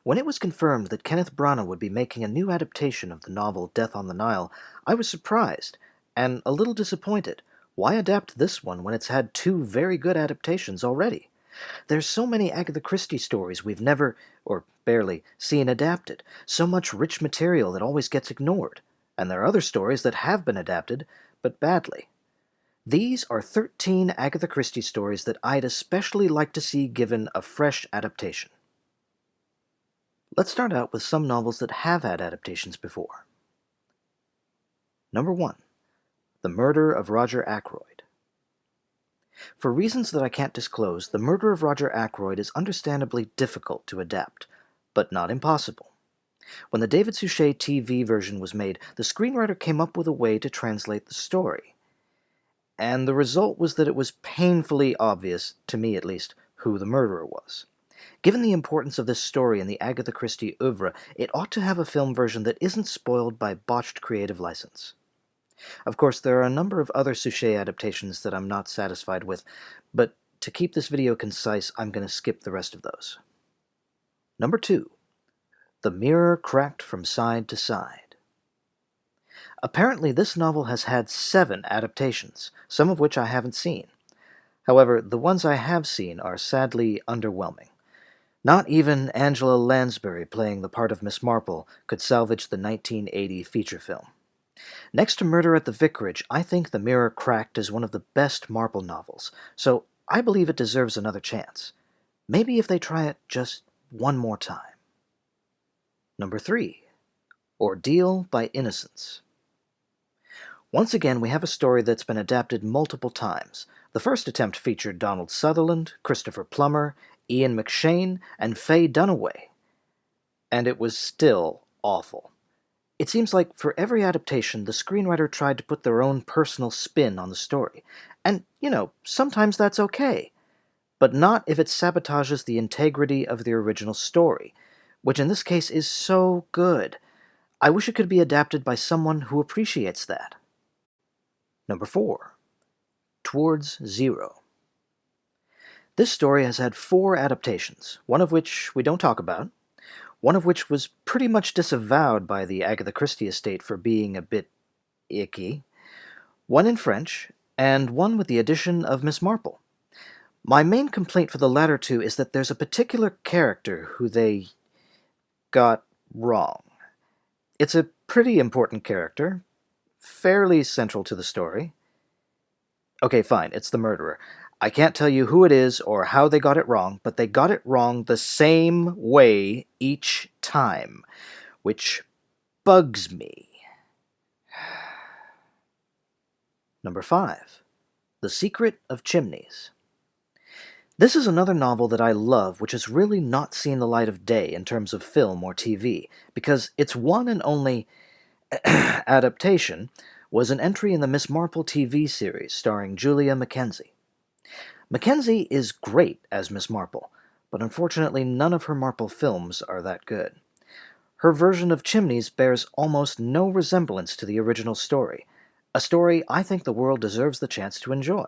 When it was confirmed that Kenneth Branagh would be making a new adaptation of the novel Death on the Nile, I was surprised, and a little disappointed. Why adapt this one when it's had two very good adaptations already? There's so many Agatha Christie stories we've never, or barely, seen adapted, so much rich material that always gets ignored, and there are other stories that have been adapted, but badly. These are 13 Agatha Christie stories that I'd especially like to see given a fresh adaptation. Let's start out with some novels that have had adaptations before. Number 1. The Murder of Roger Ackroyd. For reasons that I can't disclose, The Murder of Roger Ackroyd is understandably difficult to adapt, but not impossible. When the David Suchet TV version was made, the screenwriter came up with a way to translate the story. And the result was that it was painfully obvious, to me at least, who the murderer was. Given the importance of this story in the Agatha Christie oeuvre, it ought to have a film version that isn't spoiled by botched creative license. Of course, there are a number of other Suchet adaptations that I'm not satisfied with, but to keep this video concise, I'm going to skip the rest of those. Number 2. The Mirror Cracked from Side to Side. Apparently, this novel has had 7 adaptations, some of which I haven't seen. However, the ones I have seen are sadly underwhelming. Not even Angela Lansbury playing the part of Miss Marple could salvage the 1980 feature film. Next to Murder at the Vicarage, I think The Mirror Cracked is one of the best Marple novels, so I believe it deserves another chance. Maybe if they try it just one more time. Number 3. Ordeal by Innocence. Once again, we have a story that's been adapted multiple times. The first attempt featured Donald Sutherland, Christopher Plummer, Ian McShane, and Faye Dunaway. And it was still awful. It seems like for every adaptation, the screenwriter tried to put their own personal spin on the story. And, sometimes that's okay. But not if it sabotages the integrity of the original story, which in this case is so good. I wish it could be adapted by someone who appreciates that. Number 4. Towards Zero. This story has had 4 adaptations, one of which we don't talk about, one of which was pretty much disavowed by the Agatha Christie estate for being a bit icky, one in French, and one with the addition of Miss Marple. My main complaint for the latter two is that there's a particular character who they got wrong. It's a pretty important character, fairly central to the story. Okay, fine, it's the murderer. I can't tell you who it is or how they got it wrong, but they got it wrong the same way each time, which bugs me. Number 5. The Secret of Chimneys. This is another novel that I love which has really not seen the light of day in terms of film or TV, because its one and only adaptation was an entry in the Miss Marple TV series starring Julia Mackenzie. Mackenzie is great as Miss Marple, but unfortunately none of her Marple films are that good. Her version of Chimneys bears almost no resemblance to the original story, a story I think the world deserves the chance to enjoy.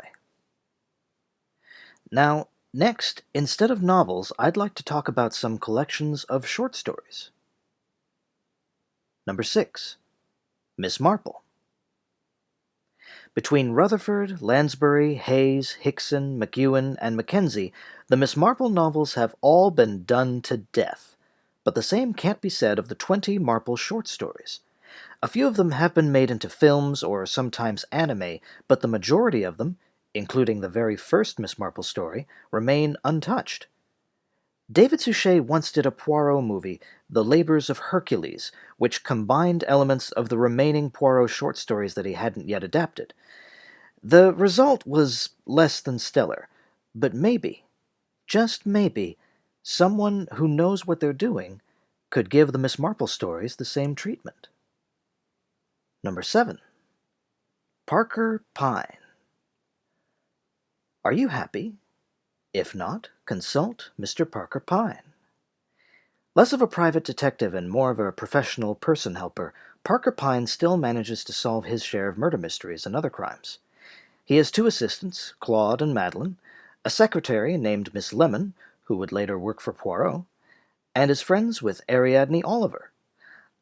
Now, next, instead of novels, I'd like to talk about some collections of short stories. Number 6. Miss Marple. Between Rutherford, Lansbury, Hayes, Hickson, McEwan, and Mackenzie, the Miss Marple novels have all been done to death, but the same can't be said of the 20 Marple short stories. A few of them have been made into films or sometimes anime, but the majority of them, including the very first Miss Marple story, remain untouched. David Suchet once did a Poirot movie, The Labors of Hercules, which combined elements of the remaining Poirot short stories that he hadn't yet adapted. The result was less than stellar, but maybe, just maybe, someone who knows what they're doing could give the Miss Marple stories the same treatment. Number 7. Parker Pyne. Are you happy? If not, consult Mr. Parker Pyne. Less of a private detective and more of a professional person helper, Parker Pyne still manages to solve his share of murder mysteries and other crimes. He has 2 assistants, Claude and Madeline, a secretary named Miss Lemon, who would later work for Poirot, and is friends with Ariadne Oliver.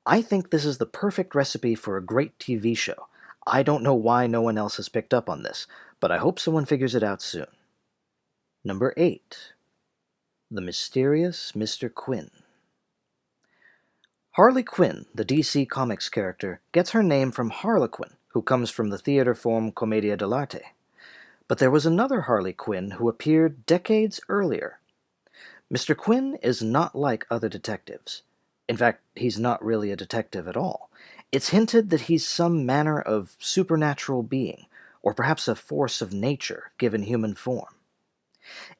I think this is the perfect recipe for a great TV show. I don't know why no one else has picked up on this, but I hope someone figures it out soon. Number 8. The Mysterious Mr. Quinn. Harley Quinn, the DC Comics character, gets her name from Harlequin, who comes from the theater form Commedia dell'arte. But there was another Harley Quinn who appeared decades earlier. Mr. Quinn is not like other detectives. In fact, he's not really a detective at all. It's hinted that he's some manner of supernatural being, or perhaps a force of nature given human form.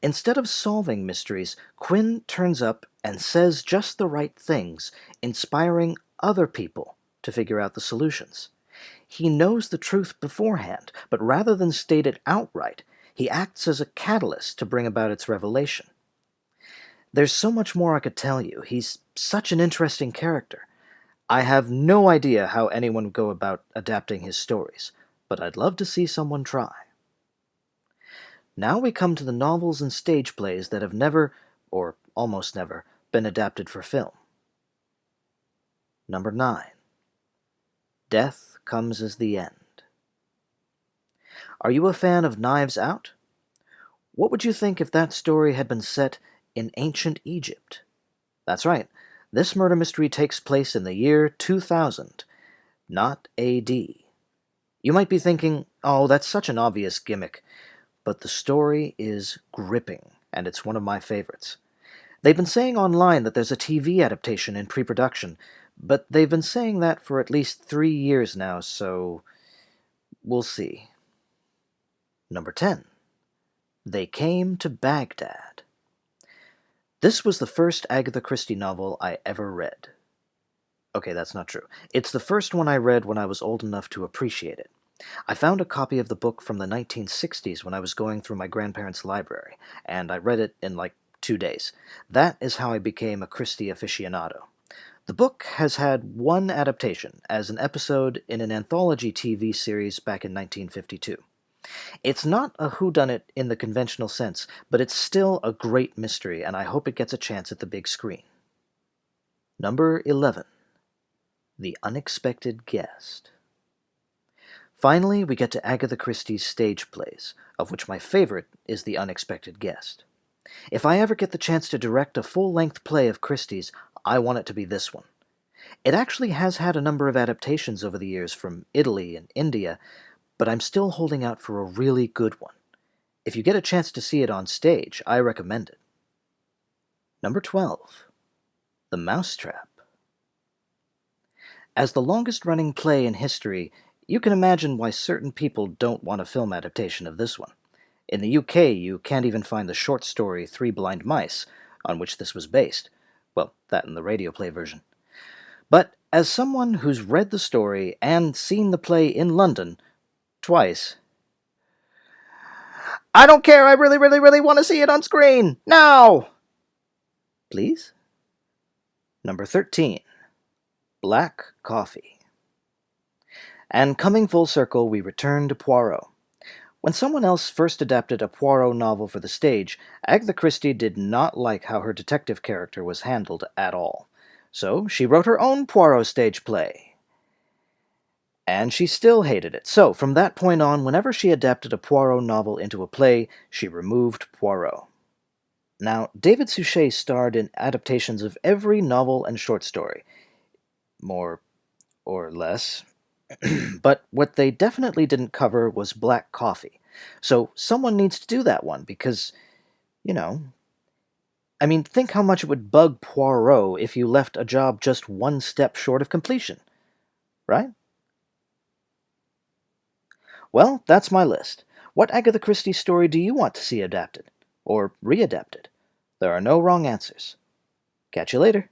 Instead of solving mysteries, Quinn turns up and says just the right things, inspiring other people to figure out the solutions. He knows the truth beforehand, but rather than state it outright, he acts as a catalyst to bring about its revelation. There's so much more I could tell you. He's such an interesting character. I have no idea how anyone would go about adapting his stories, but I'd love to see someone try. Now we come to the novels and stage plays that have never, or almost never, been adapted for film. Number 9. Death Comes as the End. Are you a fan of Knives Out? What would you think if that story had been set in ancient Egypt? That's right, this murder mystery takes place in the year 2000, not AD. You might be thinking, oh, that's such an obvious gimmick, but the story is gripping, and it's one of my favorites. They've been saying online that there's a TV adaptation in pre-production, but they've been saying that for at least 3 years now, so we'll see. Number 10. They Came to Baghdad. This was the first Agatha Christie novel I ever read. Okay, that's not true. It's the first one I read when I was old enough to appreciate it. I found a copy of the book from the 1960s when I was going through my grandparents' library, and I read it in like 2 days. That is how I became a Christie aficionado. The book has had one adaptation as an episode in an anthology TV series back in 1952. It's not a whodunit in the conventional sense, but it's still a great mystery, and I hope it gets a chance at the big screen. Number 11. The Unexpected Guest. Finally, we get to Agatha Christie's stage plays, of which my favorite is The Unexpected Guest. If I ever get the chance to direct a full-length play of Christie's, I want it to be this one. It actually has had a number of adaptations over the years from Italy and India, but I'm still holding out for a really good one. If you get a chance to see it on stage, I recommend it. Number 12. The Mousetrap. As the longest-running play in history, you can imagine why certain people don't want a film adaptation of this one. In the UK, you can't even find the short story Three Blind Mice, on which this was based. Well, that and the radio play version. But as someone who's read the story and seen the play in London twice, I don't care, I really, really, really want to see it on screen! Now! Please? Number 13. Black Coffee. And coming full circle, we return to Poirot. When someone else first adapted a Poirot novel for the stage, Agatha Christie did not like how her detective character was handled at all. So she wrote her own Poirot stage play. And she still hated it. So from that point on, whenever she adapted a Poirot novel into a play, she removed Poirot. Now, David Suchet starred in adaptations of every novel and short story. More or less. But what they definitely didn't cover was Black Coffee. So someone needs to do that one because, I mean, think how much it would bug Poirot if you left a job just one step short of completion, right? Well, that's my list. What Agatha Christie story do you want to see adapted? Or readapted? There are no wrong answers. Catch you later.